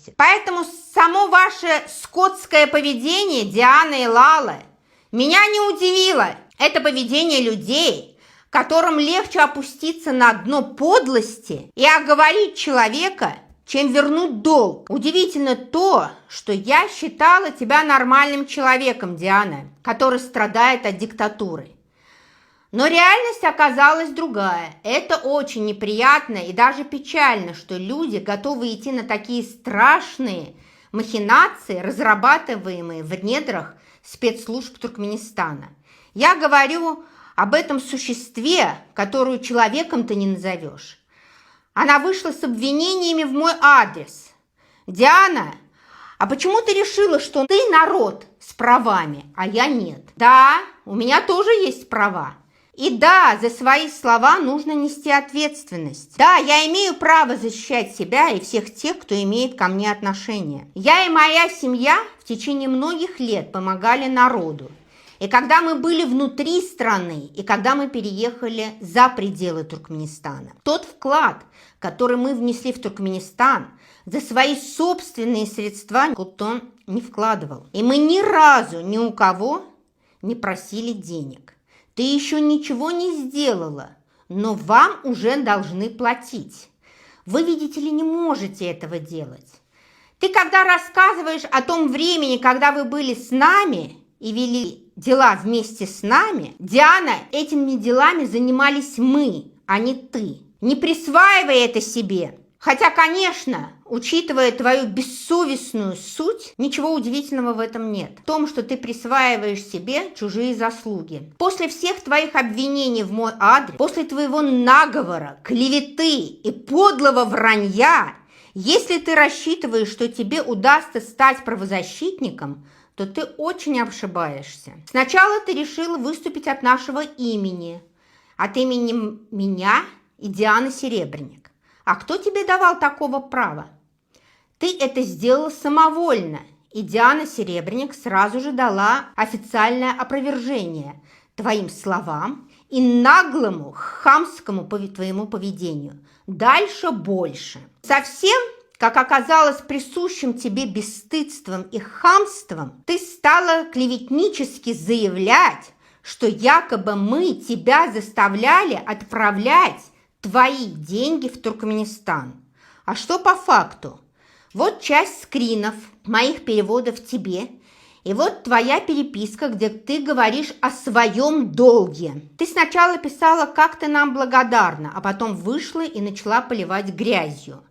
относитесь. Поэтому само ваше скотское поведение, Диана и Лалы, меня не удивило. Это поведение людей, которым легче опуститься на дно подлости и оговорить человека, чем вернуть долг. Удивительно то, что я считала тебя нормальным человеком, Диана, который страдает от диктатуры. Но реальность оказалась другая. Это очень неприятно и даже печально, что люди готовы идти на такие страшные махинации, разрабатываемые в недрах спецслужб Туркменистана. Я говорю об этом существе, которую человеком ты не назовешь. Она вышла с обвинениями в мой адрес. Диана, а почему ты решила, что ты народ с правами, а я нет? Да, у меня тоже есть права. И да, за свои слова нужно нести ответственность. Да, я имею право защищать себя и всех тех, кто имеет ко мне отношение. Я и моя семья в течение многих лет помогали народу. И когда мы были внутри страны, и когда мы переехали за пределы Туркменистана, тот вклад, который мы внесли в Туркменистан, за свои собственные средства никто не вкладывал. И мы ни разу ни у кого не просили денег. Ты еще ничего не сделала, но вам уже должны платить. Вы, видите ли, не можете этого делать. Ты когда рассказываешь о том времени, когда вы были с нами и вели дела вместе с нами, Диана, этими делами занимались мы, а не ты. Не присваивай это себе. Хотя, конечно, учитывая твою бессовестную суть, ничего удивительного в этом нет. В том, что ты присваиваешь себе чужие заслуги. После всех твоих обвинений в мой адрес, после твоего наговора, клеветы и подлого вранья, если ты рассчитываешь, что тебе удастся стать правозащитником, то ты очень ошибаешься. Сначала ты решила выступить от нашего имени, от имени меня и Дианы Серебренник. А кто тебе давал такого права? Ты это сделала самовольно, и Диана Серебренник сразу же дала официальное опровержение твоим словам и наглому, хамскому твоему поведению. Дальше больше. Совсем, как оказалось, присущим тебе бесстыдством и хамством, ты стала клеветнически заявлять, что якобы мы тебя заставляли отправлять твои деньги в Туркменистан. А что по факту? Вот часть скринов моих переводов тебе, и вот твоя переписка, где ты говоришь о своем долге. Ты сначала писала, как ты нам благодарна, а потом вышла и начала поливать грязью.